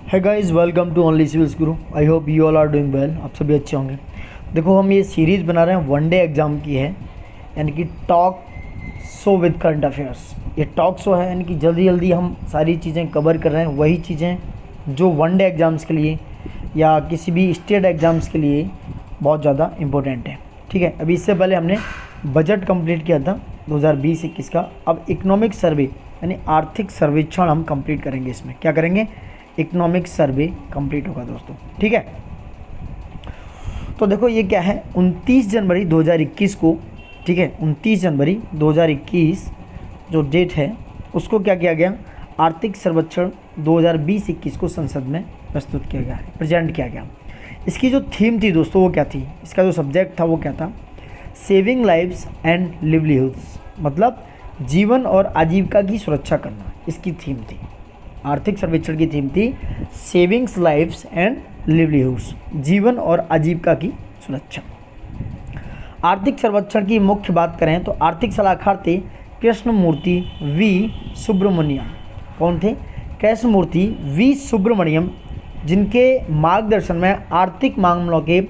है guys, welcome to only civils guru. I hope you all are doing well. आप सभी अच्छे होंगे। देखो, हम ये सीरीज़ बना रहे हैं, वनडे एग्ज़ाम की है, यानी कि talk show with current affairs. ये टॉक शो है, यानी कि जल्दी जल्दी हम सारी चीज़ें कवर कर रहे हैं, वही चीज़ें जो वनडे एग्ज़ाम्स के लिए या किसी भी स्टेट एग्ज़ाम्स के लिए बहुत ज़्यादा इम्पोर्टेंट है। ठीक है, अभी इससे पहले हमने बजट कंप्लीट किया था 2020-21 का। अब इकोनॉमिक सर्वे यानी आर्थिक सर्वेक्षण हम कंप्लीट करेंगे। इसमें क्या करेंगे? इकोनॉमिक सर्वे कंप्लीट होगा दोस्तों। ठीक है, तो देखो ये क्या है, 29 जनवरी 2021 को, ठीक है, 29 जनवरी 2021 जो डेट है उसको क्या किया गया, आर्थिक सर्वेक्षण 2020-21 को संसद में प्रस्तुत किया गया है, प्रेजेंट किया गया। इसकी जो थीम थी दोस्तों वो क्या थी, इसका जो सब्जेक्ट था वो क्या था, सेविंग लाइव्स एंड लिवलीहुड्स, मतलब जीवन और आजीविका की सुरक्षा करना, इसकी थीम थी। आर्थिक सर्वेक्षण की थीम थी सेविंग्स लाइव्स एंड लिवलीहुड्स, जीवन और आजीविका की सुरक्षा। आर्थिक सर्वेक्षण की मुख्य बात करें तो आर्थिक सलाहकार थे कृष्णमूर्ति वी सुब्रमण्यम। कौन थे? कृष्णमूर्ति वी सुब्रमण्यम, जिनके मार्गदर्शन में आर्थिक मामलों के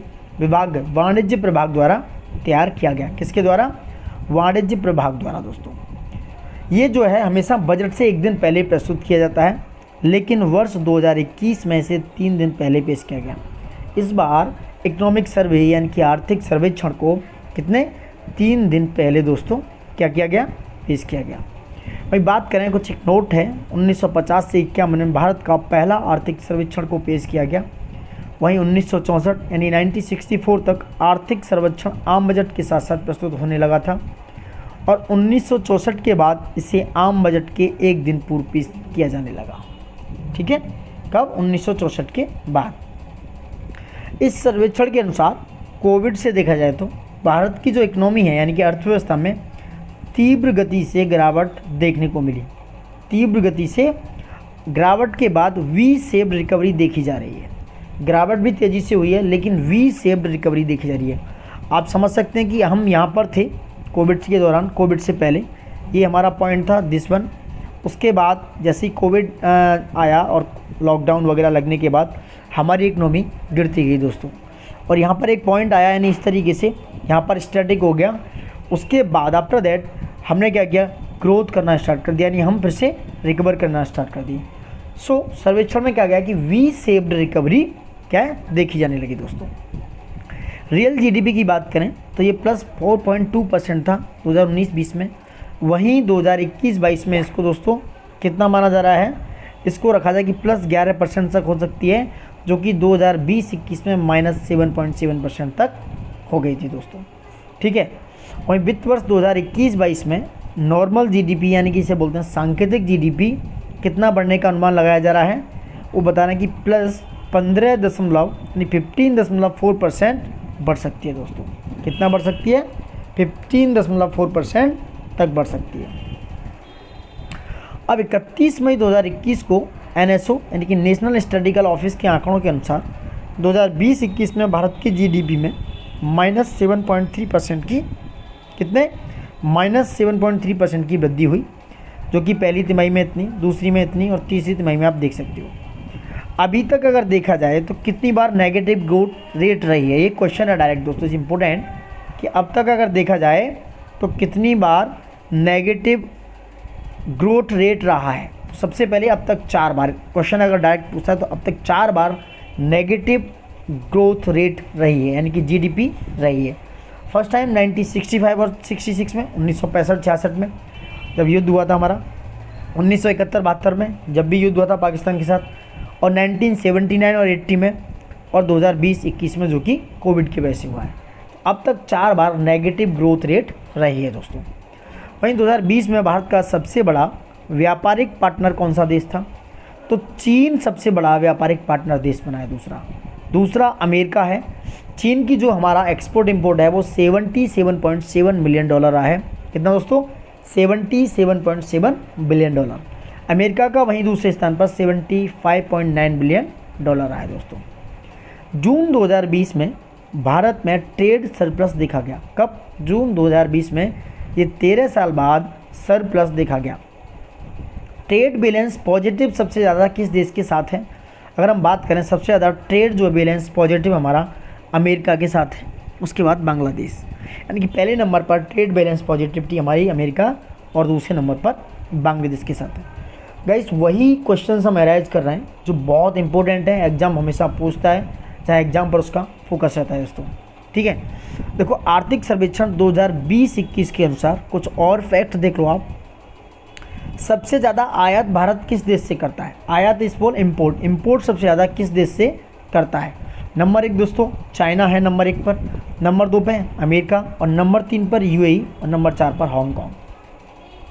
विभाग वाणिज्य प्रभाग द्वारा तैयार किया गया। किसके द्वारा? वाणिज्य प्रभाग द्वारा दोस्तों। ये जो है हमेशा बजट से एक दिन पहले प्रस्तुत किया जाता है, लेकिन वर्ष 2021 में से 3 दिन पहले पेश किया गया। इस बार इकोनॉमिक सर्वे यानी कि आर्थिक सर्वेक्षण को कितने 3 दिन पहले दोस्तों क्या किया गया, पेश किया गया। भाई बात करें, कुछ एक नोट है, 1950 से 51 में भारत का पहला आर्थिक सर्वेक्षण को पेश किया गया। वहीं 1964 यानी 1964 तक आर्थिक सर्वेक्षण आम बजट के साथ साथ प्रस्तुत होने लगा था, और 1964 के बाद इसे आम बजट के एक दिन पूर्व पेश किया जाने लगा। ठीक है, कब? 1964 के बाद। इस सर्वेक्षण के अनुसार कोविड से देखा जाए तो भारत की जो इकोनॉमी है यानी कि अर्थव्यवस्था में तीव्र गति से गिरावट देखने को मिली। तीव्र गति से गिरावट के बाद वी शेप्ड रिकवरी देखी जा रही है। गिरावट भी तेज़ी से हुई है, लेकिन वी शेप्ड रिकवरी देखी जा रही है। आप समझ सकते हैं कि हम यहाँ पर थे कोविड के दौरान, कोविड से पहले ये हमारा पॉइंट था दिस वन। उसके बाद जैसे ही कोविड आया और लॉकडाउन वगैरह लगने के बाद हमारी इकनॉमी गिरती गई दोस्तों, और यहाँ पर एक पॉइंट आया, यानी इस तरीके से यहाँ पर स्टैटिक हो गया। उसके बाद आफ्टर दैट हमने क्या किया, ग्रोथ करना स्टार्ट कर दिया, यानी हम फिर से रिकवर करना स्टार्ट कर दिए। सो सर्वेक्षण में क्या गया कि वी शेप्ड रिकवरी क्या है, देखी जाने लगी दोस्तों। रियल जीडीपी की बात करें तो ये प्लस 4.2% था 2019-20 में। वहीं 2021-22 में इसको दोस्तों कितना माना जा रहा है, इसको रखा जाए कि प्लस 11% तक हो सकती है, जो कि 2020-21 में -7.7% तक हो गई थी दोस्तों। ठीक है, वहीं वित्त वर्ष 2021-22 में नॉर्मल जीडीपी यानी कि इसे बोलते हैं सांकेतिक जीडीपी कितना बढ़ने का अनुमान लगाया जा रहा है, वो बता रहे हैं कि प्लस 15.4% बढ़ सकती है दोस्तों। कितना बढ़ सकती है? 15.4% तक बढ़ सकती है। अब 31 मई 2021 को NSO यानी कि नेशनल स्टैटिस्टिकल ऑफिस के आंकड़ों के अनुसार 2020-21 में भारत की जीडीपी में -7.3% की, कितने, -7.3% की वृद्धि हुई, जो कि पहली तिमाही में इतनी, दूसरी में इतनी और तीसरी तिमाही में आप देख सकते हो। अभी तक अगर देखा जाए तो कितनी बार नेगेटिव ग्रोथ रेट रही है, ये क्वेश्चन है डायरेक्ट दोस्तों, इज इम्पोर्टेंट कि अब तक अगर देखा जाए तो कितनी बार नेगेटिव ग्रोथ रेट रहा है। सबसे पहले अब तक 4 बार, क्वेश्चन अगर डायरेक्ट पूछता है तो अब तक 4 बार नेगेटिव ग्रोथ रेट रही है, यानी कि जीडीपी रही है। फर्स्ट टाइम 1965 और 66 में, 1965-66 में जब युद्ध हुआ था हमारा, 1971-72 में जब भी युद्ध हुआ था पाकिस्तान के साथ, और 1979 और 80 में, और 2020-21 में जो कि कोविड की वजह से हुआ है। अब तक 4 बार नेगेटिव ग्रोथ रेट रही है दोस्तों। वहीं 2020 में भारत का सबसे बड़ा व्यापारिक पार्टनर कौन सा देश था, तो चीन सबसे बड़ा व्यापारिक पार्टनर देश बना है। दूसरा अमेरिका है। चीन की जो हमारा एक्सपोर्ट इंपोर्ट है वो $77.7 बिलियन रहा है। कितना दोस्तों? $77.7 बिलियन। अमेरिका का वहीं दूसरे स्थान पर $75.9 बिलियन रहा है दोस्तों। जून 2020 में भारत में ट्रेड सरप्लस देखा गया। कब? जून 2020 में, ये 13 साल बाद सरप्लस देखा गया। ट्रेड बैलेंस पॉजिटिव सबसे ज़्यादा किस देश के साथ है? अगर हम बात करें सबसे ज़्यादा ट्रेड जो बैलेंस पॉजिटिव हमारा अमेरिका के साथ है, उसके बाद बांग्लादेश, यानी कि पहले नंबर पर ट्रेड बैलेंस पॉजिटिविटी हमारी अमेरिका और दूसरे नंबर पर बांग्लादेश के साथ है। गाइस वही क्वेश्चन हम एराइज कर रहे हैं जो बहुत इंपॉर्टेंट है, एग्जाम हमेशा पूछता है, चाहे एग्जाम पर उसका फोकस रहता है दोस्तों। ठीक है, देखो आर्थिक सर्वेक्षण 2020-21 के अनुसार कुछ और फैक्ट देख लो आप। सबसे ज़्यादा आयात भारत किस देश से करता है? आयात इस बोल इम्पोर्ट सबसे ज़्यादा किस देश से करता है? नंबर 1 दोस्तों चाइना है नंबर 1 पर, नंबर 2 पे अमेरिका, और नंबर 3 पर यूएई, और नंबर 4 पर हांगकांग।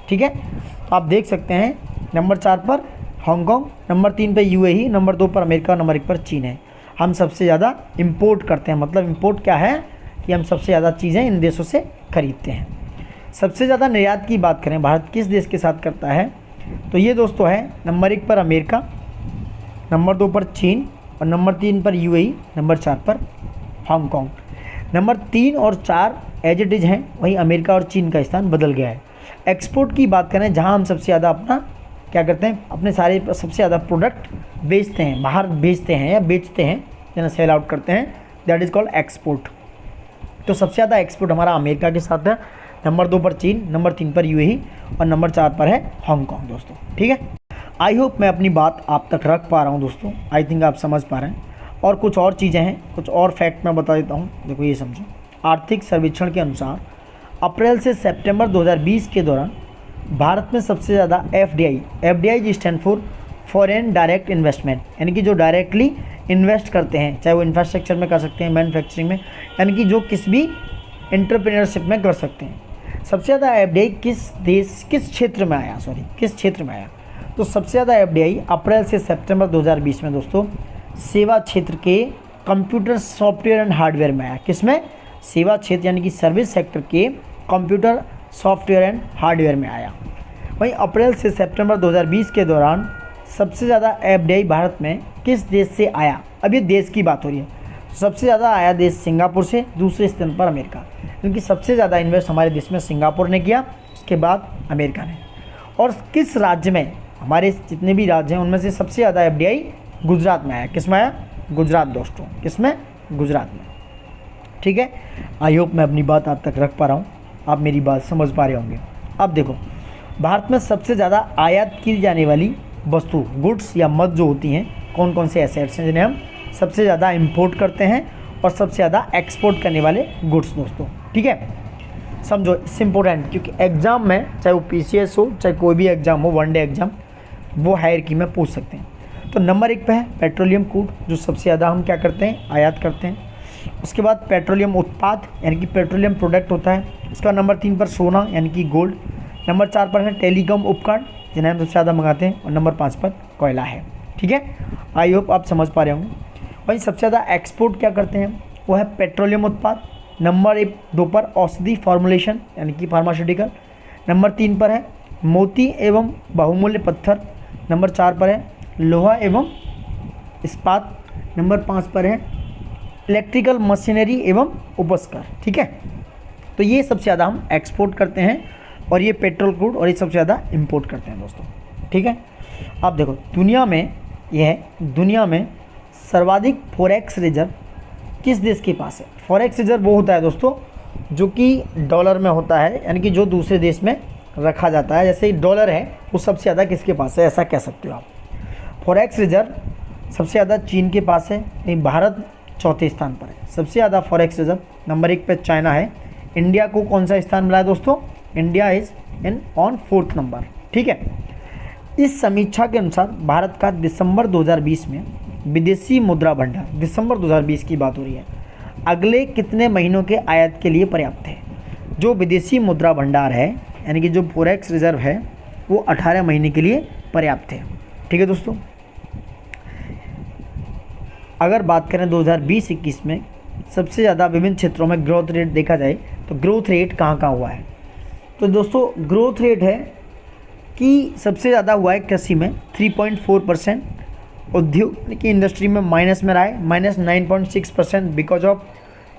ठीक है, तो आप देख सकते हैं नंबर 4 पर हांगकांग, नंबर 3 पर यूएई, नंबर 2 पर अमेरिका, नंबर 1 पर चीन है। हम सबसे ज़्यादा इंपोर्ट करते हैं, मतलब इंपोर्ट क्या है कि हम सबसे ज़्यादा चीज़ें इन देशों से खरीदते हैं। सबसे ज़्यादा निर्यात की बात करें भारत किस देश के साथ करता है, तो ये दोस्तों है नंबर 1 पर अमेरिका, नंबर 2 पर चीन, और नंबर 3 पर यूएई, नंबर 4 पर हांगकांग। नंबर 3 और 4 एज इट इज़ हैं, वहीं अमेरिका और चीन का स्थान बदल गया है। एक्सपोर्ट की बात करें जहां हम सबसे ज़्यादा अपना क्या करते हैं, अपने सारे सबसे ज़्यादा प्रोडक्ट बेचते हैं, बाहर भेजते हैं या बेचते हैं, यानी सेल आउट करते हैं, दैट इज़ कॉल्ड एक्सपोर्ट। तो सबसे ज़्यादा एक्सपोर्ट हमारा अमेरिका के साथ है, नंबर 2 पर चीन, नंबर 3 पर यूएई, और नंबर 4 पर है हांगकांग दोस्तों। ठीक है, आई होप मैं अपनी बात आप तक रख पा रहा हूँ दोस्तों, आई थिंक आप समझ पा रहे हैं। और कुछ और चीज़ें हैं, कुछ और फैक्ट मैं बता देता हूँ, देखो ये समझो। आर्थिक सर्वेक्षण के अनुसार अप्रैल से सितंबर 2020 के दौरान भारत में सबसे ज़्यादा FDI stand for foreign direct investment, यानी कि जो डायरेक्टली इन्वेस्ट करते हैं, चाहे वो इंफ्रास्ट्रक्चर में कर सकते हैं, मैन्युफैक्चरिंग में, यानी कि जो किस भी एंटरप्रेन्योरशिप में कर सकते हैं। सबसे ज़्यादा एफडीआई किस क्षेत्र में आया? तो सबसे ज़्यादा एफडीआई अप्रैल से सितंबर 2020 में दोस्तों सेवा क्षेत्र के कंप्यूटर सॉफ्टवेयर एंड हार्डवेयर में आया। किसमें? सेवा क्षेत्र यानी कि सर्विस सेक्टर के कंप्यूटर सॉफ्टवेयर एंड हार्डवेयर में आया। वहीं अप्रैल से सितंबर 2020 के दौरान सबसे ज़्यादा एफडीआई भारत में किस देश से आया? अब ये देश की बात हो रही है। सबसे ज़्यादा आया देश सिंगापुर से, दूसरे स्थान पर अमेरिका, क्योंकि सबसे ज़्यादा इन्वेस्ट हमारे देश में सिंगापुर ने किया, उसके बाद अमेरिका ने। और किस राज्य में, हमारे जितने भी राज्य हैं उनमें से सबसे ज़्यादा एफडीआई गुजरात में आया। किस में आया? गुजरात दोस्तों। किस में? गुजरात में। ठीक है, आई होप मैं अपनी बात आप तक रख पा रहा हूँ, आप मेरी बात समझ पा रहे होंगे। अब देखो भारत में सबसे ज़्यादा आयात की जाने वाली वस्तु, गुड्स या मद जो होती हैं, कौन कौन से एसेट्स हैं जिन्हें हम सबसे ज़्यादा इंपोर्ट करते हैं और सबसे ज़्यादा एक्सपोर्ट करने वाले गुड्स दोस्तों। ठीक है, समझो इससे इम्पोर्टेंट, क्योंकि एग्जाम में चाहे वो पीसीएस हो, चाहे कोई भी एग्जाम हो, वनडे एग्जाम, वो हायरकी में पूछ सकते हैं। तो नंबर 1 पे है पेट्रोलियम क्रूड, जो सबसे ज़्यादा हम क्या करते हैं, आयात करते हैं। उसके बाद पेट्रोलियम उत्पाद यानी कि पेट्रोलियम प्रोडक्ट होता है। उसका नंबर 3 पर सोना यानी कि गोल्ड, नंबर 4 पर है टेलीकॉम उपकरण जिन्हें हम सबसे ज़्यादा मंगाते हैं, और नंबर 5 पर कोयला है। ठीक है, आई होप आप समझ पा रहे होंगे। वहीं सबसे ज़्यादा एक्सपोर्ट क्या करते हैं, वो है पेट्रोलियम उत्पाद। नंबर 2 पर औषधि फॉर्मुलेशन यानी कि फार्मास्यूटिकल, नंबर 3 पर है मोती एवं बहुमूल्य पत्थर, नंबर 4 पर है लोहा एवं इस्पात, नंबर 5 पर है इलेक्ट्रिकल मशीनरी एवं उपकरण। ठीक है, तो ये सबसे ज़्यादा हम एक्सपोर्ट करते हैं, और ये पेट्रोल क्रूड, और ये सबसे ज़्यादा इंपोर्ट करते हैं दोस्तों। ठीक है, अब देखो दुनिया में सर्वाधिक फॉरेक्स रिजर्व किस देश के पास है? फॉरेक्स रिजर्व वो होता है दोस्तों जो कि डॉलर में होता है, यानी कि जो दूसरे देश में रखा जाता है। जैसे डॉलर है, वो सबसे ज़्यादा किसके पास है, ऐसा कह सकते हो आप। फॉरेक्स रिजर्व सबसे ज़्यादा चीन के पास है, नहीं भारत चौथे स्थान पर है। सबसे ज़्यादा फॉरेक्स रिजर्व नंबर 1 पे चाइना है। इंडिया को कौन सा स्थान मिला है दोस्तों? India is on 4th number. ठीक है, इस समीक्षा के अनुसार भारत का दिसंबर 2020 में विदेशी मुद्रा भंडार, दिसंबर 2020 की बात हो रही है, अगले कितने महीनों के आयात के लिए पर्याप्त है? जो विदेशी मुद्रा भंडार है यानी कि जो फॉरेक्स रिजर्व है, वो 18 महीने के लिए पर्याप्त है। ठीक है दोस्तों, अगर बात करें 2020-21 में सबसे ज़्यादा विभिन्न क्षेत्रों में ग्रोथ रेट देखा जाए, तो ग्रोथ रेट कहाँ हुआ है? तो दोस्तों ग्रोथ रेट है कि सबसे ज़्यादा हुआ है कृषि में 3.4%, उद्योग की इंडस्ट्री में माइनस में रहा है -9.6% बिकॉज ऑफ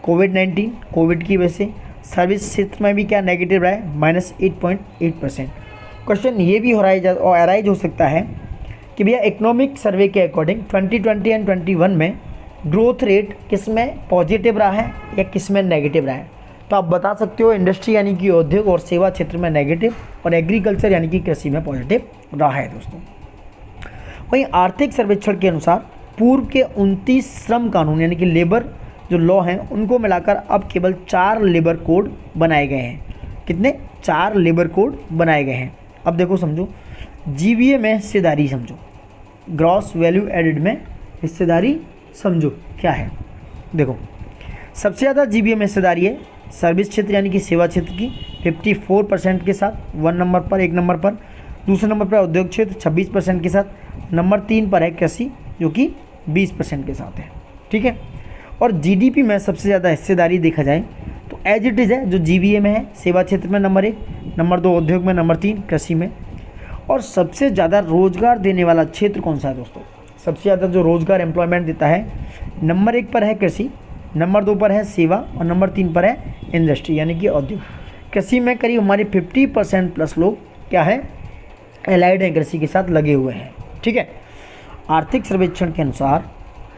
कोविड-19, कोविड की वजह से। सर्विस क्षेत्र में भी क्या नेगेटिव रहा है, -8.8%। क्वेश्चन ये भी हो रहा है और एराइज हो सकता है कि भैया इकोनॉमिक सर्वे के अकॉर्डिंग 2020 एंड 21 में ग्रोथ रेट किस में पॉजिटिव रहा है या किस में नेगेटिव रहा है। तो आप बता सकते हो इंडस्ट्री यानी कि उद्योग और सेवा क्षेत्र में नेगेटिव और एग्रीकल्चर यानी कि कृषि में पॉजिटिव रहा है दोस्तों। वहीं आर्थिक सर्वेक्षण के अनुसार पूर्व के 29 श्रम कानून यानी कि लेबर जो लॉ हैं उनको मिलाकर अब केवल 4 लेबर कोड बनाए गए हैं। कितने? 4 लेबर कोड बनाए गए हैं। अब देखो समझो, जीवीए में हिस्सेदारी समझो, ग्रॉस वैल्यू एडेड में हिस्सेदारी समझो क्या है। देखो सबसे ज़्यादा जीवीए में हिस्सेदारी है सर्विस क्षेत्र यानी कि सेवा क्षेत्र की 54% के साथ 1 नंबर पर, 1 नंबर पर। दूसरे नंबर पर उद्योग क्षेत्र 26% के साथ। नंबर 3 पर है कृषि जो कि 20% के साथ है। ठीक है। और जीडीपी में सबसे ज़्यादा हिस्सेदारी देखा जाए तो एज इट इज़ है, जो जीवीए में है सेवा क्षेत्र में नंबर 1, नंबर 2 उद्योग में, नंबर 3 कृषि में। और सबसे ज़्यादा रोजगार देने वाला क्षेत्र कौन सा है दोस्तों? सबसे ज़्यादा जो रोजगार एम्प्लॉयमेंट देता है नंबर 1 पर है कृषि, नंबर 2 पर है सेवा और नंबर 3 पर है इंडस्ट्री यानी कि उद्योग। कृषि में करीब हमारे 50% प्लस लोग क्या है, एलाइड हैं, कृषि के साथ लगे हुए हैं। ठीक है। आर्थिक सर्वेक्षण के अनुसार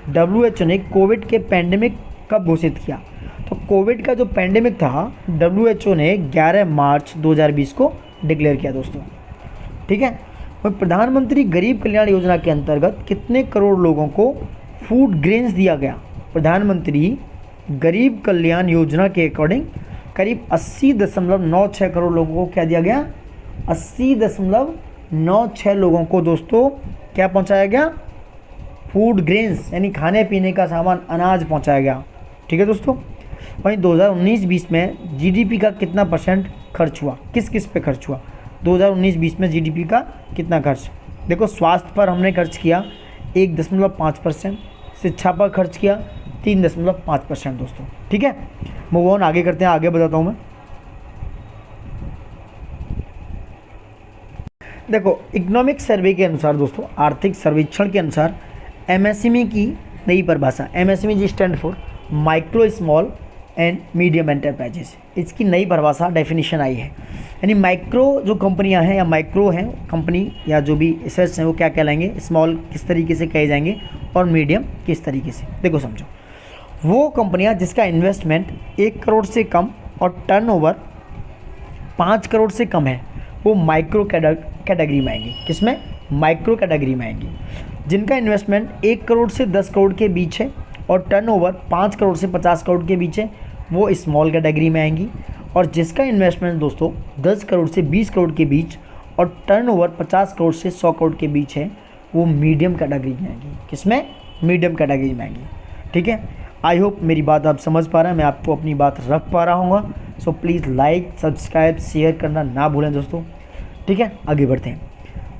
WHO ने कोविड के पैंडेमिक कब घोषित किया? तो कोविड का जो पैंडेमिक था WHO ने 11 मार्च 2020 को डिक्लेयर किया दोस्तों। ठीक है। और प्रधानमंत्री गरीब कल्याण योजना के अंतर्गत कितने करोड़ लोगों को फूड ग्रेन्स दिया गया? प्रधानमंत्री गरीब कल्याण योजना के अकॉर्डिंग करीब 80.96 करोड़ लोगों को क्या दिया गया? 80.96 लोगों को दोस्तों क्या पहुंचाया गया? फूड ग्रेन्स यानी खाने पीने का सामान, अनाज पहुंचाया गया। ठीक है दोस्तों। वहीं 2019-20 में जीडीपी का कितना परसेंट खर्च हुआ? किस किस पे खर्च हुआ 2019-20 में? जीडीपी का कितना खर्च? देखो स्वास्थ्य पर हमने खर्च किया 1.5%, शिक्षा पर खर्च किया 3.5% दोस्तों। ठीक है। मूव ऑन, आगे करते हैं, आगे बताता हूँ मैं। देखो इकोनॉमिक सर्वे के अनुसार दोस्तों, आर्थिक सर्वेक्षण के अनुसार एमएसएमई की नई परिभाषा, एमएसएमई जी stand for micro small and medium enterprises, इसकी नई परिभाषा डेफिनेशन आई है। यानी माइक्रो जो कंपनियां हैं या माइक्रो हैं कंपनी या जो भी एसेट्स हैं वो क्या कहलाएंगे, स्मॉल किस तरीके से कहे जाएंगे और मीडियम किस तरीके से। देखो समझो, वो कंपनियां जिसका इन्वेस्टमेंट 1 करोड़ से कम और टर्नओवर 5 करोड़ से कम है वो माइक्रो कैटेगरी में आएंगी। किसमें? माइक्रो कैटेगरी में आएंगी। जिनका इन्वेस्टमेंट 1 करोड़ से 10 करोड़ के बीच है और टर्नओवर 5 करोड़ से 50 करोड़ के बीच है वो स्मॉल कैटेगरी में आएंगी। और जिसका इन्वेस्टमेंट दोस्तों 10 करोड़ से 20 करोड़ के बीच और टर्नओवर 50 करोड़ से 100 करोड़ के बीच है वो मीडियम कैटेगरी में आएंगी। किसमें? मीडियम कैटेगरी में आएंगी। ठीक है। आई होप मेरी बात आप समझ पा रहे हैं, मैं आपको अपनी बात रख पा रहा हूँ। So please like, subscribe, share करना ना भूलें दोस्तों। ठीक है। आगे बढ़ते हैं।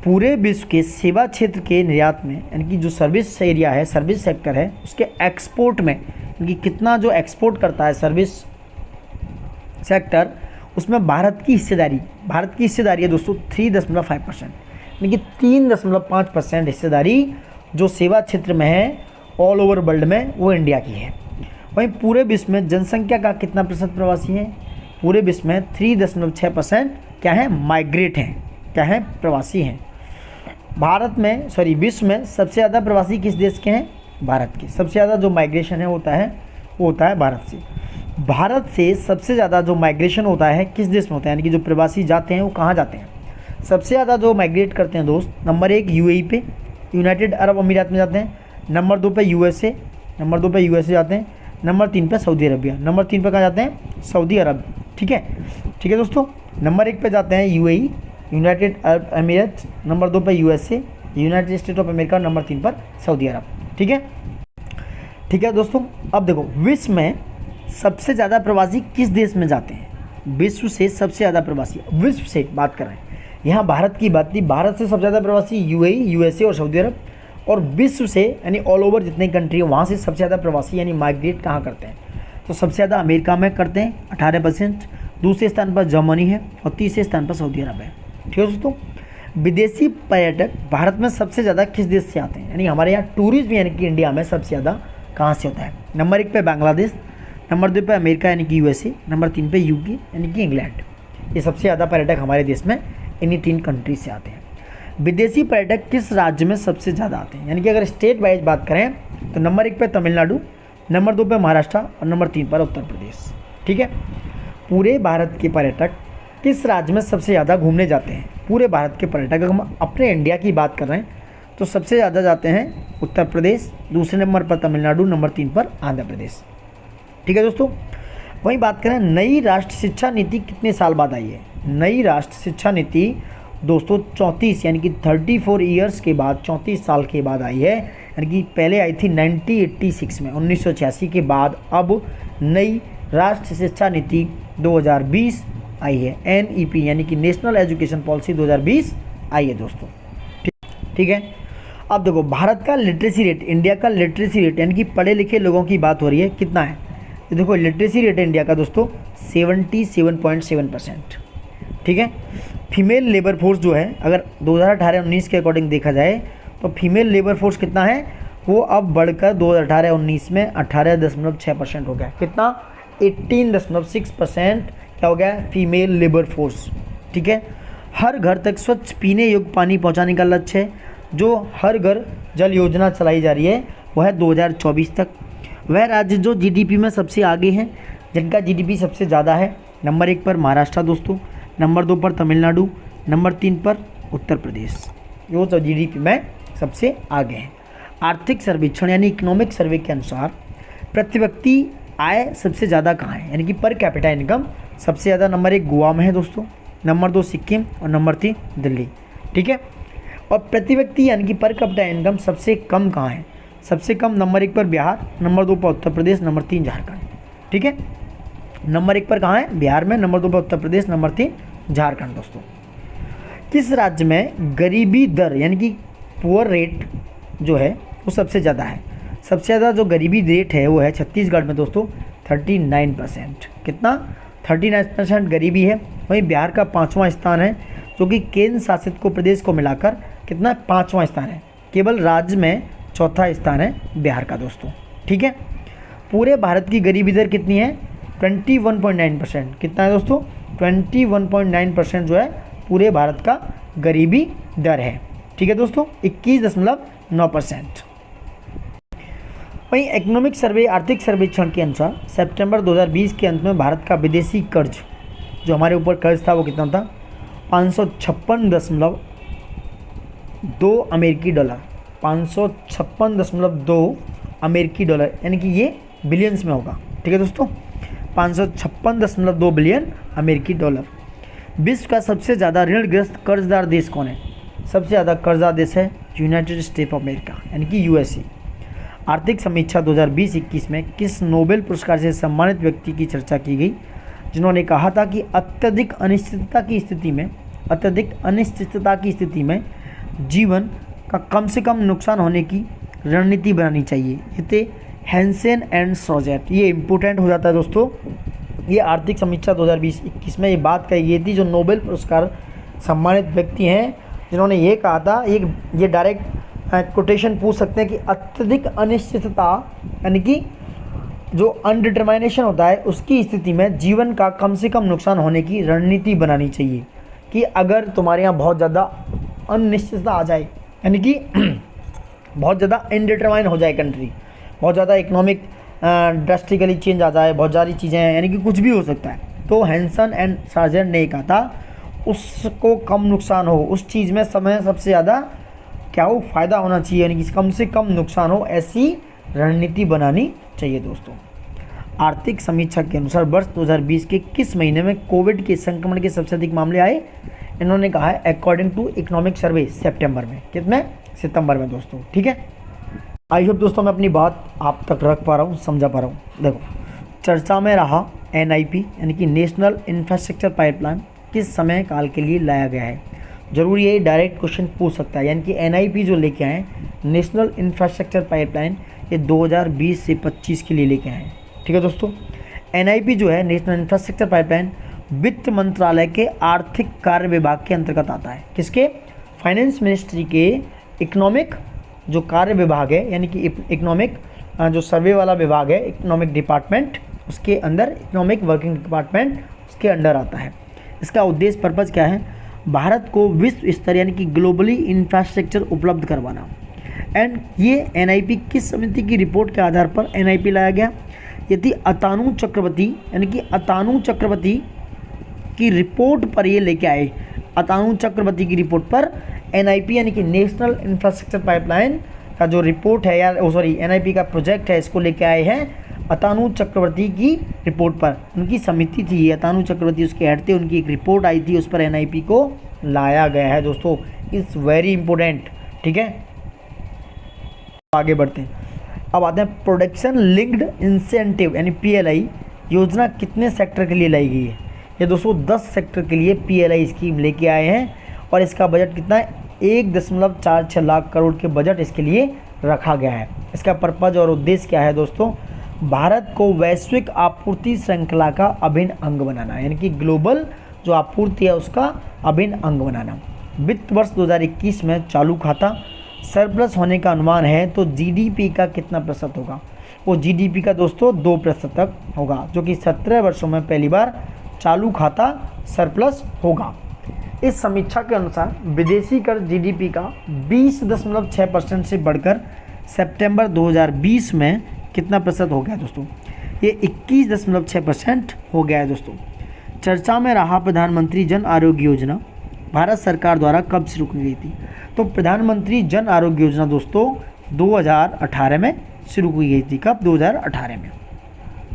पूरे विश्व के सेवा क्षेत्र के निर्यात में यानी कि जो सर्विस एरिया है, सर्विस सेक्टर है, उसके एक्सपोर्ट में यानी कि कितना जो एक्सपोर्ट करता है सर्विस सेक्टर, उसमें भारत की हिस्सेदारी है दोस्तों 3.5%, यानी कि 3.5% हिस्सेदारी जो सेवा क्षेत्र में है ऑल ओवर वर्ल्ड में वो इंडिया की है। वहीं पूरे विश्व में जनसंख्या का कितना प्रतिशत प्रवासी है? पूरे विश्व में 3.6% क्या है? माइग्रेट हैं, क्या है? प्रवासी हैं। भारत में विश्व में सबसे ज़्यादा प्रवासी किस देश के हैं? भारत के। सबसे ज़्यादा जो माइग्रेशन है वो होता है भारत से। भारत से सबसे ज़्यादा जो माइग्रेशन होता है किस देश में होता है, यानी कि जो प्रवासी जाते हैं वो कहाँ जाते हैं? सबसे ज़्यादा जो माइग्रेट करते हैं दोस्त, नंबर 1 यूएई पे, यूनाइटेड अरब अमीरात में जाते हैं। नंबर 2 पे यूएसए जाते हैं। नंबर 3 पे सऊदी अरबिया। नंबर 3 पे कहाँ जाते हैं? सऊदी अरब। ठीक है दोस्तों। नंबर 1 पे जाते हैं यूएई, यूनाइटेड अरब अमीरात। नंबर 2 पे USA, United state of America. Number 3 पर सऊदी अरब। ठीक है दोस्तों। अब देखो विश्व में सबसे ज़्यादा प्रवासी किस देश में जाते हैं? विश्व से सबसे ज़्यादा प्रवासी, विश्व से बात कर रहे हैं, यहाँ भारत की बात थी। भारत से सबसे ज़्यादा प्रवासी यूएई, यूएसए और सऊदी अरब। और विश्व से यानी ऑल ओवर जितने कंट्री है वहाँ से सबसे ज़्यादा प्रवासी यानी माइग्रेट कहाँ करते हैं? तो सबसे ज़्यादा अमेरिका में करते हैं 18%, दूसरे स्थान पर जर्मनी है और तीसरे स्थान पर सऊदी अरब है। ठीक है दोस्तों। विदेशी पर्यटक भारत में सबसे ज़्यादा किस देश से आते हैं? यानी हमारे यहाँ टूरिज्म यानी कि इंडिया में सबसे ज़्यादा कहाँ से होता है? नंबर 1 पे बांग्लादेश, नंबर 2 पे अमेरिका यानी कि यूएसए, नंबर 3 पे यूके यानी कि इंग्लैंड। ये सबसे ज़्यादा पर्यटक हमारे देश में इन्हीं 3 कंट्री से आते हैं। विदेशी पर्यटक किस राज्य में सबसे ज़्यादा आते हैं, यानी कि अगर स्टेट वाइज बात करें तो नंबर 1 पे तमिलनाडु, नंबर 2 पे महाराष्ट्र और नंबर 3 पर उत्तर प्रदेश। ठीक है, पूरे भारत के पर्यटक किस राज्य में सबसे ज़्यादा घूमने जाते हैं? पूरे भारत के पर्यटक, अगर हम अपने इंडिया की बात कर रहे हैं तो सबसे ज़्यादा जाते हैं उत्तर प्रदेश, दूसरे नंबर पर तमिलनाडु, नंबर 3 पर आंध्र प्रदेश। ठीक है दोस्तों, वहीं बात करें नई राष्ट्रीय शिक्षा नीति कितने साल बाद आई है? नई राष्ट्रीय शिक्षा नीति दोस्तों 34 यानी कि 34 ईयर्स के बाद, 34 साल के बाद आई है, यानी कि पहले आई थी 1986 में, 1986 के बाद अब नई राष्ट्रीय शिक्षा नीति 2020 आई है, NEP यानी कि नेशनल एजुकेशन पॉलिसी 2020 आई है दोस्तों। ठीक है, अब देखो भारत का लिटरेसी रेट, इंडिया का लिटरेसी रेट यानी कि पढ़े लिखे लोगों की बात हो रही है, कितना है? तो देखो लिटरेसी रेट है इंडिया का दोस्तों 77.7%। ठीक है, फीमेल लेबर फोर्स जो है अगर 2018-19 के अकॉर्डिंग देखा जाए तो फीमेल लेबर फोर्स कितना है, वो अब बढ़कर 2018-19 में 18.6% हो गया। कितना? 18.6% क्या हो गया? Female labour force. ठीक है, हर घर तक स्वच्छ पीने योग्य पानी पहुंचाने का लक्ष्य है, जो हर घर जल योजना चलाई जा रही है वह है 2024 तक। वह राज्य जो GDP में सबसे आगे हैं, जिनका GDP सबसे ज़्यादा है, नंबर 1 पर महाराष्ट्र दोस्तों, नंबर 2 पर तमिलनाडु, नंबर 3 पर उत्तर प्रदेश, जो तो GDP में सबसे आगे हैं। आर्थिक सर्वेक्षण यानी इकोनॉमिक सर्वे के अनुसार प्रति व्यक्ति आय सबसे ज़्यादा कहाँ है, यानी कि पर कैपिटा इनकम सबसे ज़्यादा नंबर 1 गोवा में है दोस्तों, नंबर 2 सिक्किम और नंबर 3 दिल्ली। ठीक है, और प्रति व्यक्ति यानी कि पर कैपिटा इनकम सबसे कम कहाँ है? सबसे कम नंबर 1 पर बिहार, नंबर 2 पर उत्तर प्रदेश, नंबर 3 झारखंड। ठीक है, नंबर 1 पर कहाँ है? बिहार में, नंबर 2 पर उत्तर प्रदेश, नंबर 3 झारखंड दोस्तों। किस राज्य में गरीबी दर यानी कि पुअर रेट जो है वो सबसे ज़्यादा है? सबसे ज़्यादा जो गरीबी रेट है वो है छत्तीसगढ़ में दोस्तों 39%। कितना? 39% गरीबी है। वहीं बिहार का 5वां स्थान है, जो कि केंद्र शासित को प्रदेश को मिलाकर कितना? 5वां स्थान है। केवल राज्य में 4था स्थान है बिहार का दोस्तों। ठीक है, पूरे भारत की गरीबी दर कितनी है? 21.9%। कितना है दोस्तों? 21.9% जो है पूरे भारत का गरीबी दर है। ठीक है दोस्तों, 21.9%। वहीं इकोनॉमिक सर्वे आर्थिक सर्वेक्षण के अनुसार सितंबर 2020 के अंत में भारत का विदेशी कर्ज, जो हमारे ऊपर कर्ज था वो कितना था? 556.2 अमेरिकी डॉलर, 556.2 अमेरिकी डॉलर, यानी कि ये बिलियंस में होगा। ठीक है दोस्तों, 556.2 बिलियन अमेरिकी डॉलर। विश्व का सबसे ज़्यादा ऋणग्रस्त कर्जदार देश कौन है? सबसे ज़्यादा कर्जदार देश है यूनाइटेड स्टेट ऑफ अमेरिका, यानी कि USA। आर्थिक समीक्षा 2020-21 में किस नोबेल पुरस्कार से सम्मानित व्यक्ति की चर्चा की गई, जिन्होंने कहा था कि अत्यधिक अनिश्चितता की स्थिति में जीवन का कम से कम नुकसान होने की रणनीति बनानी चाहिए? ये थे हैंसेन एंड सोजेट। ये इम्पोर्टेंट हो जाता है दोस्तों। ये आर्थिक समीक्षा 2020-21 में ये बात कही गई थी, जो नोबेल पुरस्कार सम्मानित व्यक्ति हैं जिन्होंने ये कहा था, ये डायरेक्ट कोटेशन पूछ सकते हैं कि अत्यधिक अनिश्चितता यानी कि जो अनडिटरमाइनेशन होता है उसकी स्थिति में जीवन का कम से कम नुकसान होने की रणनीति बनानी चाहिए। कि अगर तुम्हारे यहाँ बहुत ज़्यादा अनिश्चितता आ जाए, यानी कि बहुत ज़्यादा इनडिटरमाइन हो जाए कंट्री, बहुत ज़्यादा इकोनॉमिक ड्रास्टिकली चेंज आ जाए, बहुत सारी चीज़ें हैं, यानी कि कुछ भी हो सकता है, तो हैंसन एंड सार्जेंट ने कहा था उसको कम नुकसान हो, उस चीज़ में समय सबसे ज़्यादा क्या हो, फ़ायदा होना चाहिए, यानी कि कम से कम नुकसान हो, ऐसी रणनीति बनानी चाहिए दोस्तों। आर्थिक समीक्षा के अनुसार वर्ष 2020 के किस महीने में कोविड के संक्रमण के सबसे अधिक मामले आए? इन्होंने कहा है अकॉर्डिंग टू इकोनॉमिक सर्वे सितंबर में। कितने? सितंबर में दोस्तों। ठीक है, आई होप दोस्तों मैं अपनी बात आप तक रख पा रहा हूँ, समझा पा रहा हूँ। देखो, चर्चा में रहा NIP यानी कि नेशनल इंफ्रास्ट्रक्चर पाइपलाइन किस समय काल के लिए लाया गया है? जरूरी है, डायरेक्ट क्वेश्चन पूछ सकता है। यानी कि NIP जो लेके आए नेशनल इंफ्रास्ट्रक्चर पाइपलाइन, ये 2020 से 25 के लिए लेके आए। ठीक है दोस्तों, NIP जो है नेशनल इंफ्रास्ट्रक्चर पाइपलाइन वित्त मंत्रालय के आर्थिक कार्य विभाग के अंतर्गत आता है। किसके? फाइनेंस मिनिस्ट्री के इकोनॉमिक जो कार्य विभाग है, यानी कि इकोनॉमिक जो सर्वे वाला विभाग है, इकोनॉमिक डिपार्टमेंट, उसके अंदर इकोनॉमिक वर्किंग डिपार्टमेंट उसके अंडर आता है। इसका उद्देश्य पर्पज़ क्या है? भारत को विश्व स्तर यानी कि ग्लोबली इंफ्रास्ट्रक्चर उपलब्ध करवाना। एंड ये एनआईपी किस समिति की रिपोर्ट के आधार पर एनआईपी लाया गया? यदि अतानु चक्रवर्ती यानी कि अतानु चक्रवर्ती की रिपोर्ट पर ये लेके आए, अतानु चक्रवर्ती की रिपोर्ट पर एनआईपी यानी कि नेशनल इंफ्रास्ट्रक्चर पाइपलाइन का जो रिपोर्ट है या सॉरी एनआईपी का प्रोजेक्ट है, इसको लेके आए हैं अतानु चक्रवर्ती की रिपोर्ट पर। उनकी समिति थी ये, अतानु चक्रवर्ती उसके हेड थे, उनकी एक रिपोर्ट आई थी, उस पर एनआईपी को लाया गया है दोस्तों। इट्स वेरी इंपॉर्टेंट, ठीक है। आगे बढ़ते हैं, अब आते हैं प्रोडक्शन लिंक्ड इंसेंटिव यानी पीएलआई योजना कितने सेक्टर के लिए लाई गई है? ये दोस्तों 10 सेक्टर के लिए पीएलआई स्कीम लेके आए हैं और इसका बजट कितना है? 1.46 लाख करोड़ के बजट इसके लिए रखा गया है। इसका पर्पज और उद्देश्य क्या है दोस्तों? भारत को वैश्विक आपूर्ति श्रृंखला का अभिन्न अंग बनाना, यानी कि ग्लोबल जो आपूर्ति है उसका अभिन्न अंग बनाना। वित्त वर्ष 2021 में चालू खाता सरप्लस होने का अनुमान है, तो जीडीपी का कितना प्रतिशत होगा? वो जीडीपी का दोस्तों 2% तक होगा, जो कि 17 वर्षों में पहली बार चालू खाता सरप्लस होगा। इस समीक्षा के अनुसार विदेशी कर जीडीपी का 20.6% से बढ़कर सितंबर 2020 में कितना प्रतिशत हो गया दोस्तों? ये 21.6% हो गया है दोस्तों। चर्चा में रहा प्रधानमंत्री जन आरोग्य योजना भारत सरकार द्वारा कब शुरू की गई थी? तो प्रधानमंत्री जन आरोग्य योजना दोस्तों 2018 में शुरू की गई थी। कब? 2018 में।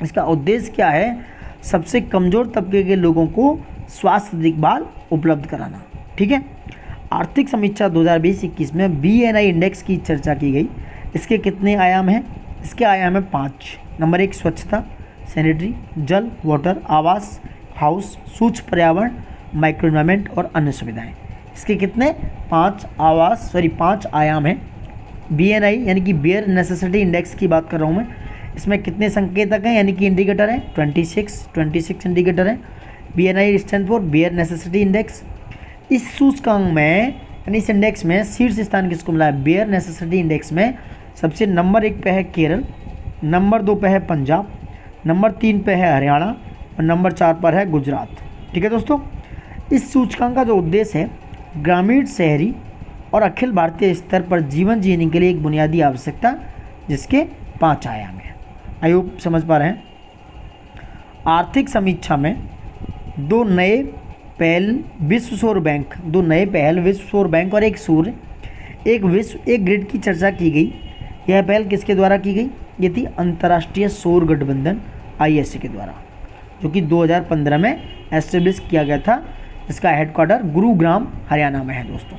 इसका उद्देश्य क्या है? सबसे कमज़ोर तबके के लोगों को स्वास्थ्य देखभाल उपलब्ध कराना, ठीक है। आर्थिक समीक्षा 2020-21 में बीएनआई इंडेक्स की चर्चा की गई। इसके कितने आयाम हैं? इसके आयाम है 5। नंबर 1 स्वच्छता, सैनिटरी, जल, वाटर, आवास, हाउस, सूक्ष्म पर्यावरण, माइक्रो एनवायरमेंट और अन्य सुविधाएं। इसके कितने? 5 आयाम हैं। बीएनआई यानी कि बियर नेसेसिटी इंडेक्स की बात कर रहा हूँ मैं। इसमें कितने संकेतक हैं यानी कि इंडिकेटर हैं? 26 इंडिकेटर हैं। BNI stand for bear necessity index. इस सूचकांक में यानी इस इंडेक्स में शीर्ष स्थान किसको मिला है? बियर नेसेसिटी इंडेक्स में सबसे नंबर 1 पे है केरल, नंबर 2 पे है पंजाब, नंबर 3 पे है हरियाणा और नंबर 4 पर है गुजरात, ठीक है दोस्तों। इस सूचकांक का जो उद्देश्य है ग्रामीण, शहरी और अखिल भारतीय स्तर पर जीवन जीने के लिए एक बुनियादी आवश्यकता, जिसके 5 आयाम हैं। आई होप समझ पा रहे हैं। आर्थिक समीक्षा में दो नए पहल विश्व सौर बैंक और एक सूर्य एक ग्रिड की चर्चा की गई। यह पहल किसके द्वारा की गई? ये थी अंतर्राष्ट्रीय सौर गठबंधन ISA के द्वारा, जो कि 2015 में एस्टेब्लिश किया गया था। इसका हेडक्वार्टर गुरुग्राम हरियाणा में है दोस्तों।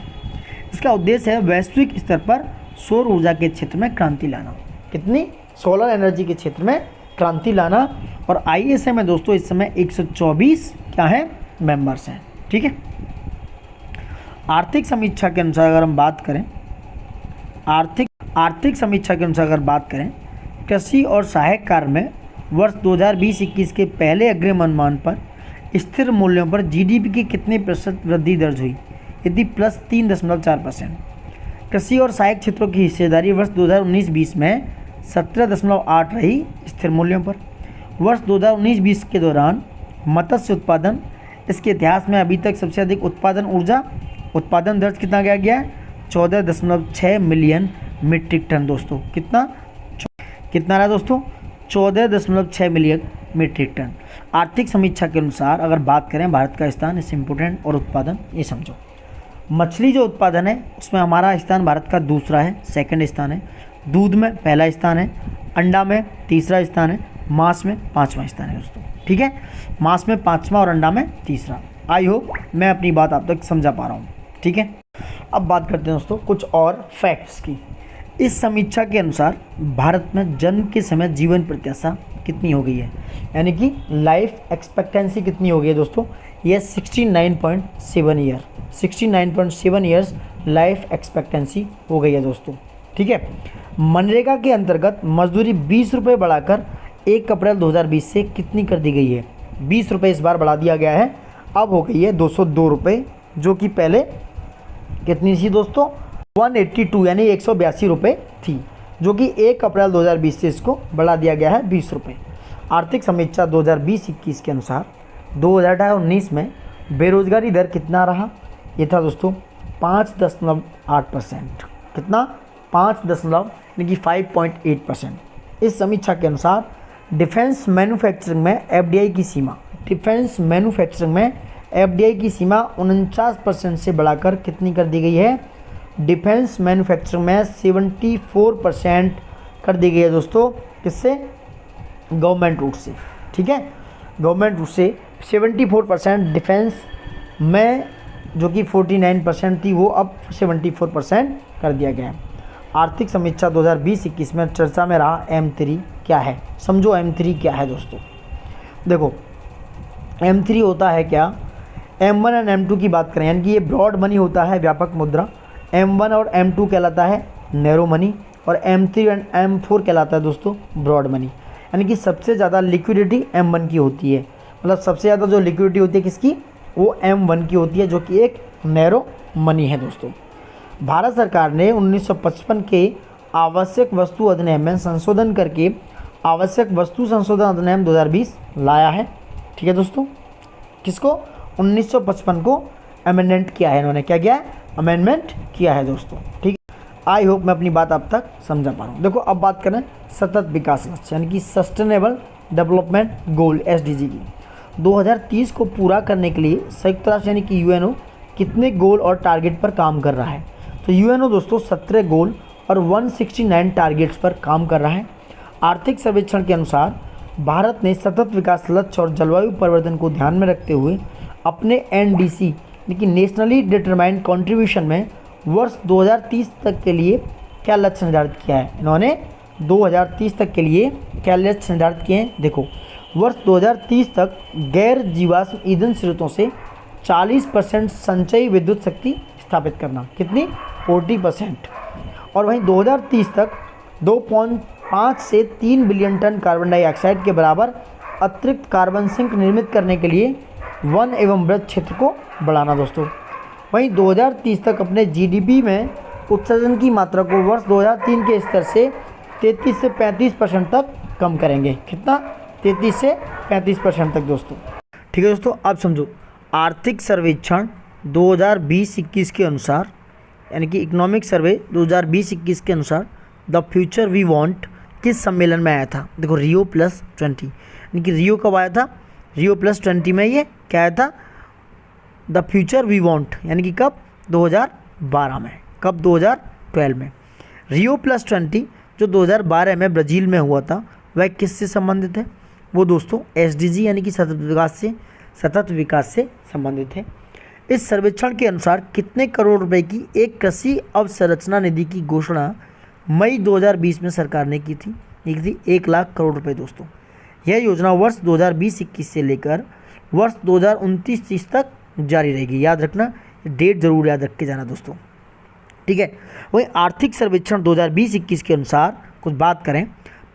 इसका उद्देश्य है वैश्विक स्तर पर सौर ऊर्जा के क्षेत्र में क्रांति लाना। कितनी? सोलर एनर्जी के क्षेत्र में क्रांति लाना। और ISA में दोस्तों इस समय 124 क्या है? मेंबर्स हैं, ठीक है। आर्थिक समीक्षा के अनुसार अगर हम बात करें, आर्थिक समीक्षा के अनुसार अगर बात करें, कृषि और सहायक कार्य में वर्ष 2020-21 के पहले अग्रिम अनुमान पर स्थिर मूल्यों पर जीडीपी की कितने प्रतिशत वृद्धि दर्ज हुई? यदि +3.4%। कृषि और सहायक क्षेत्रों की हिस्सेदारी वर्ष 2019-20 में 17.8 रही स्थिर मूल्यों पर। वर्ष 2019-20 के दौरान मत्स्य उत्पादन, इसके इतिहास में अभी तक सबसे अधिक उत्पादन दर्ज कितना गया है? 14.6 मिलियन मीट्रिक टन दोस्तों। कितना रहा दोस्तों? 14.6 मिलियन मीट्रिक टन। आर्थिक समीक्षा के अनुसार अगर बात करें भारत का स्थान, इस इम्पोर्टेंट और उत्पादन ये समझो। मछली जो उत्पादन है उसमें हमारा स्थान भारत का दूसरा है, सेकंड स्थान है। दूध में पहला स्थान है, अंडा में तीसरा स्थान है, मांस में 5वां स्थान है दोस्तों, ठीक है। मांस में 5वां और अंडा में तीसरा। आई होप मैं अपनी बात आप तक समझा पा रहा हूँ, ठीक है। अब बात करते हैं दोस्तों कुछ और फैक्ट्स की। इस समीक्षा के अनुसार भारत में जन्म के समय जीवन प्रत्याशा कितनी हो गई है, यानी कि लाइफ एक्सपेक्टेंसी कितनी हो गई है दोस्तों? ये 69.7 ईयर, 69.7 ईयर्स लाइफ एक्सपेक्टेंसी हो गई है दोस्तों, ठीक है। मनरेगा के अंतर्गत मजदूरी 20 रुपये बढ़ाकर 1 अप्रैल 2020 से कितनी कर दी गई है? 20 रुपये इस बार बढ़ा दिया गया है, अब हो गई है 202 रुपये, जो कि पहले कितनी थी दोस्तों? 182 यानी 182 रुपये थी, जो कि 1 अप्रैल 2020 से इसको बढ़ा दिया गया है 20 रुपये। आर्थिक समीक्षा 2020-21 के अनुसार 2018-19 में बेरोजगारी दर कितना रहा? ये था दोस्तों 5.8%। कितना? 5.8%। इस समीक्षा के अनुसार डिफेंस मैन्युफैक्चरिंग में एफडीआई की सीमा, डिफेंस मैन्युफैक्चरिंग में एफडीआई की सीमा 49% से बढ़ाकर कितनी कर दी गई है? डिफेंस मैन्युफैक्चरिंग में 74% कर दी गई है दोस्तों। किससे? गवर्नमेंट रूट से। ठीक है, गवर्नमेंट रूट से 74% डिफेंस में, जो कि 49% थी, वो अब 74% कर दिया गया है। आर्थिक समीक्षा 2020-21 में चर्चा में रहा M3 क्या है? समझो M3 क्या है दोस्तों। देखो M3 होता है क्या? M1 और M2 की बात करें, यानी कि ये ब्रॉड मनी होता है, व्यापक मुद्रा। M1 और M2 कहलाता है नैरो मनी, और M3 और M4 कहलाता है दोस्तों ब्रॉड मनी। यानी कि सबसे ज़्यादा लिक्विडिटी M1 की होती है, मतलब सबसे ज़्यादा जो लिक्विडिटी होती है किसकी? वो M1 की होती है, जो कि एक नैरो मनी है दोस्तों। भारत सरकार ने 1955 के आवश्यक वस्तु अधिनियम में संशोधन करके आवश्यक वस्तु संशोधन अधिनियम 2020 लाया है। ठीक है दोस्तों, किसको? 1955 को अमेंडमेंट किया है इन्होंने। क्या किया है? अमेंडमेंट किया है दोस्तों। ठीक है, आई होप मैं अपनी बात अब तक समझा पा रहा हूँ। देखो अब बात करें सतत विकास लक्ष्य, यानी कि सस्टेनेबल डेवलपमेंट गोल SDG की। 2030 को पूरा करने के लिए संयुक्त राष्ट्र यानी कि UNO कितने गोल और टारगेट पर काम कर रहा है? तो UNO दोस्तों 17 गोल और 169 टारगेट्स पर काम कर रहा है। आर्थिक सर्वेक्षण के अनुसार भारत ने सतत विकास लक्ष्य और जलवायु परिवर्तन को ध्यान में रखते हुए अपने NDC यानी कि नेशनली डिटरमाइंड कंट्रीब्यूशन में वर्ष 2030 तक के लिए क्या लक्ष्य निर्धारित किया है? इन्होंने 2030 तक के लिए क्या लक्ष्य निर्धारित किए हैं? देखो, वर्ष 2030 तक गैर जीवाश्म ईंधन स्रोतों से 40% संचयी विद्युत शक्ति स्थापित करना। कितनी? 40%। और वहीं 2030 तक 2.5 से 3 बिलियन टन कार्बन डाइऑक्साइड के बराबर अतिरिक्त कार्बन सिंक निर्मित करने के लिए वन एवं वृक्ष क्षेत्र को बढ़ाना दोस्तों। वहीं 2030 तक अपने GDP में उत्सर्जन की मात्रा को वर्ष 2003 के स्तर से 33 से 35% तक कम करेंगे। कितना? 33 से 35% तक दोस्तों। ठीक है दोस्तों, अब समझो आर्थिक सर्वेक्षण 2020-21 के अनुसार, यानी कि इकोनॉमिक सर्वे 2020-21 के अनुसार द फ्यूचर वी वांट किस सम्मेलन में आया था? देखो Rio+20, यानी कि रियो कब आया था? Rio+20 में ये क्या आया था? द फ्यूचर वी वांट, यानी कि कब? 2012 में। कब? 2012 में। Rio+20 जो 2012 में ब्राज़ील में हुआ था, वह किससे संबंधित है? वो दोस्तों SDG यानी कि सतत विकास से संबंधित है। इस सर्वेक्षण के अनुसार कितने करोड़ रुपए की एक कृषि अवसंरचना निधि की घोषणा मई 2020 में सरकार ने की थी? 1 लाख करोड़ रुपए दोस्तों। यह योजना वर्ष 2020-21 से लेकर वर्ष 2029-30 तक जारी रहेगी। याद रखना, डेट जरूर याद रख के जाना दोस्तों। ठीक है, वहीं आर्थिक सर्वेक्षण 2020-21 के अनुसार कुछ बात करें,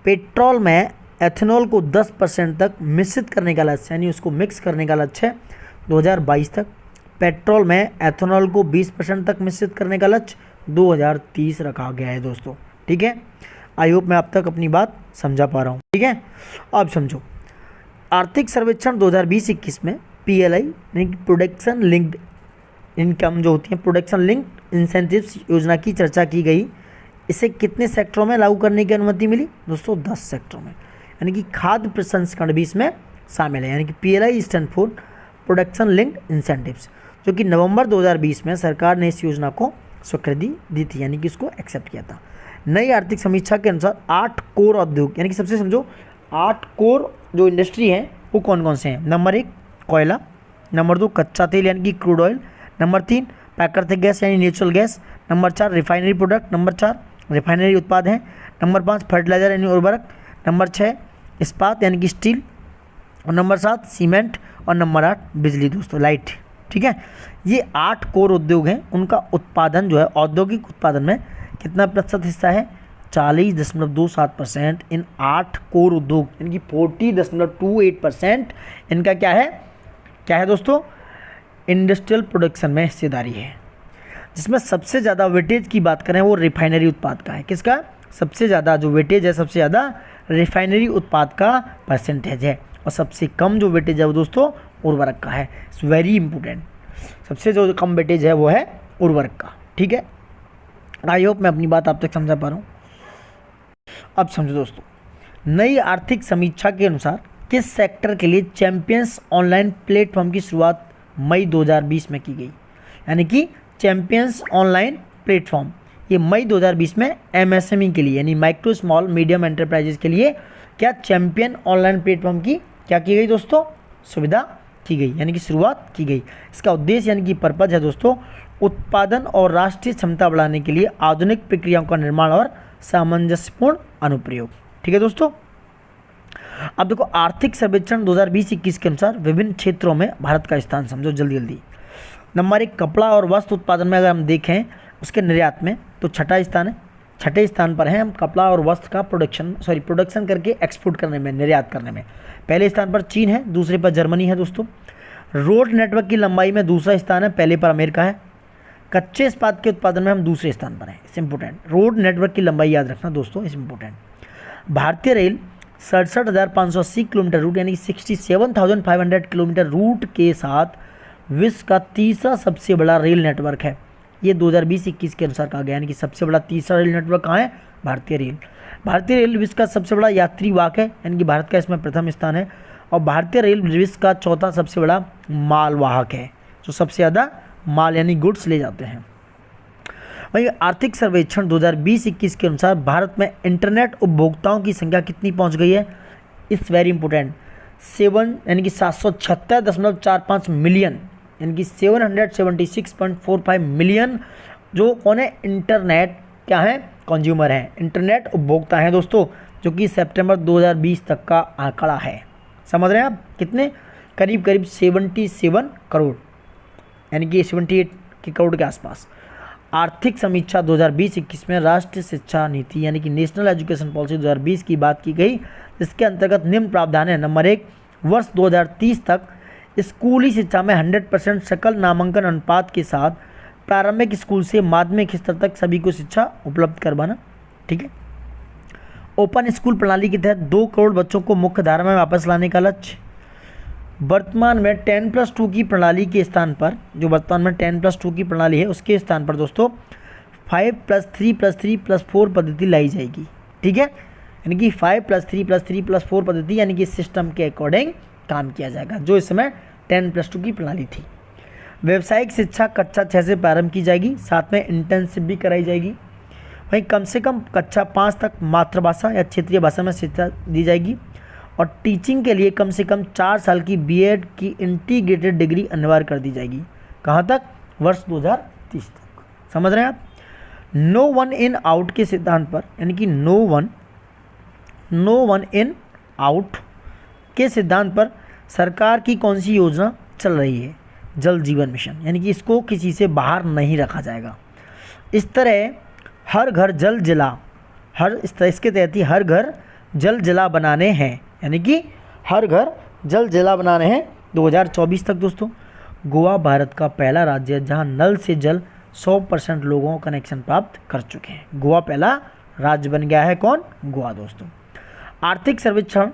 पेट्रोल में एथेनॉल को 10% तक मिश्रित करने का लक्ष्य, यानी उसको मिक्स करने का लक्ष्य है 2022 तक। पेट्रोल में एथेनॉल को 20% तक मिश्रित करने का लक्ष्य 2030 रखा गया है दोस्तों। ठीक है, आई होप मैं अब तक अपनी बात समझा पा रहा हूँ। ठीक है, अब समझो आर्थिक सर्वेक्षण 2020-21 में PLI यानी कि प्रोडक्शन लिंक्ड इनकम जो होती है, प्रोडक्शन लिंक्ड इंसेंटिव्स योजना की चर्चा की गई। इसे कितने सेक्टरों में लागू करने की अनुमति मिली दोस्तों? 10 सेक्टरों में, यानी कि खाद्य प्रसंस्करण भी इसमें शामिल है। यानी कि PLI stand for production linked incentives, जो कि नवंबर 2020 में सरकार ने इस योजना को स्वीकृति दी थी, यानी कि इसको एक्सेप्ट किया था। नई आर्थिक समीक्षा के अनुसार 8 कोर उद्योग, यानी कि सबसे समझो 8 कोर जो इंडस्ट्री है वो कौन कौन से हैं? नंबर 1 कोयला, नंबर 2 कच्चा तेल यानी कि क्रूड ऑयल, नंबर 3 प्राकृतिक गैस यानी natural gas, number 4 refinery product, number 4 refinery उत्पाद हैं, नंबर 5 फर्टिलाइजर यानी उर्वरक, नंबर 6 इस्पात यानी कि स्टील, और नंबर 7 सीमेंट, और नंबर 8 बिजली दोस्तों, लाइट। ठीक है, ये 8 कोर उद्योग हैं। उनका उत्पादन जो है औद्योगिक उत्पादन में कितना प्रतिशत हिस्सा है? 40.27%। इन 8 कोर उद्योग यानी कि 40.28% इनका क्या है दोस्तों? इंडस्ट्रियल प्रोडक्शन में हिस्सेदारी है। जिसमें सबसे ज़्यादा वेटेज की बात करें वो रिफाइनरी उत्पाद का है। किसका? सबसे ज़्यादा जो वेटेज है, सबसे ज़्यादा रिफाइनरी उत्पाद का परसेंटेज है, और सबसे कम जो वेटेज है वो दोस्तों उर्वरक का है। It's very important. सबसे जो कम वेटेज है वो है उर्वरक का। ठीक है, आई होप मैं अपनी बात आप तक समझा पा रहा हूँ। अब समझो दोस्तों, नई आर्थिक समीक्षा के अनुसार किस सेक्टर के लिए चैंपियंस ऑनलाइन प्लेटफॉर्म की शुरुआत मई 2020 में की गई। यानी कि चैंपियंस ऑनलाइन प्लेटफॉर्म ये मई 2020 में एमएसएमई के लिए यानी माइक्रो स्मॉल मीडियम एंटरप्राइजेस के लिए क्या चैंपियन ऑनलाइन प्लेटफॉर्म की क्या की गई दोस्तों, सुविधा की गई, यानी कि शुरुआत की गई। इसका उद्देश्य यानी कि पर्पज है दोस्तों, उत्पादन और राष्ट्रीय क्षमता बढ़ाने के लिए आधुनिक प्रक्रियाओं का निर्माण और सामंजस्यपूर्ण अनुप्रयोग। ठीक है दोस्तों, अब देखो आर्थिक सर्वेक्षण 2020-21 के अनुसार विभिन्न क्षेत्रों में भारत का स्थान समझो जल्दी जल्दी। नंबर 1 कपड़ा और वस्त्र उत्पादन में अगर हम देखें उसके निर्यात में तो छठा स्थान है, छठे स्थान पर हैं हम कपड़ा और वस्त्र का प्रोडक्शन करके एक्सपोर्ट करने में, निर्यात करने में। पहले स्थान पर चीन है, दूसरे पर जर्मनी है दोस्तों। रोड नेटवर्क की लंबाई में दूसरा स्थान है, पहले पर अमेरिका है। कच्चे इस्पात के उत्पादन में हम दूसरे स्थान पर हैं, इस इंपॉर्टेंट। रोड नेटवर्क की लंबाई याद रखना दोस्तों, इस इंपॉर्टेंट। भारतीय रेल 67,580 किलोमीटर रूट यानी 67,500 किलोमीटर रूट के साथ विश्व का तीसरा सबसे बड़ा रेल नेटवर्क है। ये 2020-21 के अनुसार कहा गया, यानी कि सबसे बड़ा तीसरा रेल नेटवर्क कहाँ है, भारतीय रेल। भारतीय रेल विश्व का सबसे बड़ा यात्री वाहक है, यानी कि भारत का इसमें प्रथम स्थान है। और भारतीय रेल विश्व का चौथा सबसे बड़ा माल वाहक है, जो सबसे ज़्यादा माल यानी गुड्स ले जाते हैं। वहीं आर्थिक सर्वेक्षण 2020-21 के अनुसार भारत में इंटरनेट उपभोक्ताओं की संख्या कितनी पहुंच गई है, इट्स वेरी इंपॉर्टेंट, 7 यानी कि 776.45 मिलियन, यानी कि 776.45 मिलियन जो कौन है, इंटरनेट क्या है, कंज्यूमर हैं, इंटरनेट उपभोक्ता हैं दोस्तों, जो कि सितंबर 2020 तक का आंकड़ा है। समझ रहे हैं आप, कितने, करीब करीब 77 करोड़, यानी कि 78 करोड़ के आसपास। आर्थिक समीक्षा 2020-21 में राष्ट्रीय शिक्षा नीति यानी कि नेशनल एजुकेशन पॉलिसी 2020 की बात की गई, जिसके अंतर्गत निम्न प्रावधान है। नंबर 1 वर्ष 2030 तक स्कूली शिक्षा में 100% सकल नामांकन अनुपात के साथ प्रारंभिक स्कूल से माध्यमिक स्तर तक सभी को शिक्षा उपलब्ध करवाना। ठीक है, ओपन स्कूल प्रणाली के तहत 2 करोड़ बच्चों को मुख्य धारा में वापस लाने का लक्ष्य। वर्तमान में 10+2 की प्रणाली के स्थान पर, जो वर्तमान में 10+2 की प्रणाली है उसके स्थान पर दोस्तों 5+3+3+4 पद्धति लाई जाएगी। ठीक है, यानी कि 5+3+3+4 पद्धति यानी कि सिस्टम के अकॉर्डिंग काम किया जाएगा, जो इस समय 10+2 की प्रणाली थी। व्यावसायिक शिक्षा कक्षा 6 से प्रारंभ की जाएगी, साथ में इंटर्नशिप भी कराई जाएगी। वहीं कम से कम कक्षा 5 तक मातृभाषा या क्षेत्रीय भाषा में शिक्षा दी जाएगी। और टीचिंग के लिए कम से कम 4 साल की बीएड की इंटीग्रेटेड डिग्री अनिवार्य कर दी जाएगी। कहाँ तक, वर्ष 2030 तक। समझ रहे हैं आप। नो वन इन आउट के सिद्धांत पर, यानी कि नो वन इन आउट के सिद्धांत पर सरकार की कौन सी योजना चल रही है, जल जीवन मिशन, यानी कि इसको किसी से बाहर नहीं रखा जाएगा। इस तरह हर घर जल जिला, इसके तहत ही हर घर जल जिला बनाने हैं, यानी कि हर घर जल जिला बनाने हैं 2024 तक दोस्तों। गोवा भारत का पहला राज्य है जहां नल से जल 100% लोगों को कनेक्शन प्राप्त कर चुके हैं। गोवा पहला राज्य बन गया है, कौन, गोवा दोस्तों। आर्थिक सर्वेक्षण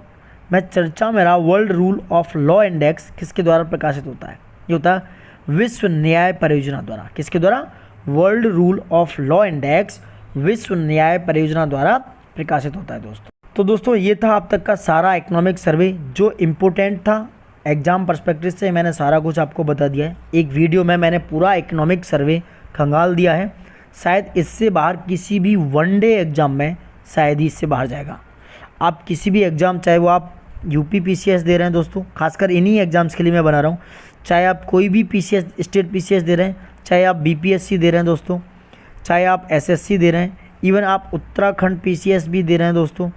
में चर्चा में रहा world rule of law index किसके द्वारा प्रकाशित होता है, ये होता है विश्व न्याय परियोजना द्वारा। किसके द्वारा, world rule of law index विश्व न्याय परियोजना द्वारा प्रकाशित होता है दोस्तों। तो दोस्तों ये था अब तक का सारा इकोनॉमिक सर्वे जो इम्पोर्टेंट था एग्जाम पर्सपेक्टिव से। मैंने सारा कुछ आपको बता दिया है, एक वीडियो में मैंने पूरा इकोनॉमिक सर्वे खंगाल दिया है। शायद इससे बाहर किसी भी वनडे एग्ज़ाम में शायद ही इससे बाहर जाएगा। आप किसी भी एग्ज़ाम, चाहे वो आप यूपी पीसीएस दे रहे हैं दोस्तों, खासकर इन्हीं एग्ज़ाम्स के लिए मैं बना रहा हूँ, चाहे आप कोई भी पीसीएस, स्टेट पीसीएस दे रहे हैं, चाहे आप बीपीएससी दे रहे हैं दोस्तों, चाहे आप एसएससी दे रहे हैं, इवन आप उत्तराखंड पीसीएस भी दे रहे हैं दोस्तों,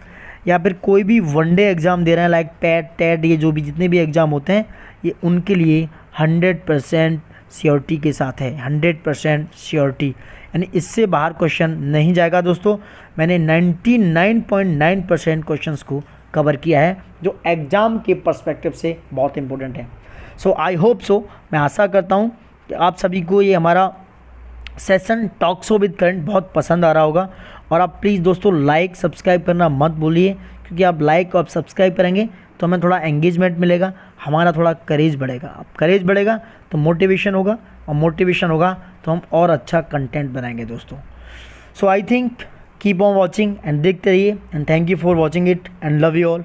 या फिर कोई भी वनडे एग्ज़ाम दे रहे हैं लाइक पैट, टेट, ये जो भी जितने भी एग्ज़ाम होते हैं, ये उनके लिए 100% श्योरिटी के साथ है, 100% श्योरिटी, यानी इससे बाहर क्वेश्चन नहीं जाएगा दोस्तों। मैंने 99.9% क्वेश्चंस को कवर किया है जो एग्ज़ाम के पर्सपेक्टिव से बहुत इंपॉर्टेंट है। सो आई होप सो, मैं आशा करता हूँ कि आप सभी को ये हमारा session talk show with current बहुत पसंद आ रहा होगा। और आप प्लीज़ दोस्तों लाइक सब्सक्राइब करना मत भूलिए, क्योंकि आप लाइक और सब्सक्राइब करेंगे तो हमें थोड़ा एंगेजमेंट मिलेगा, हमारा थोड़ा करेज बढ़ेगा। अब करेज बढ़ेगा तो मोटिवेशन होगा, और मोटिवेशन होगा तो हम और अच्छा कंटेंट बनाएंगे दोस्तों। So I think keep on watching and देखते रहिए, and thank you for watching it and love you all.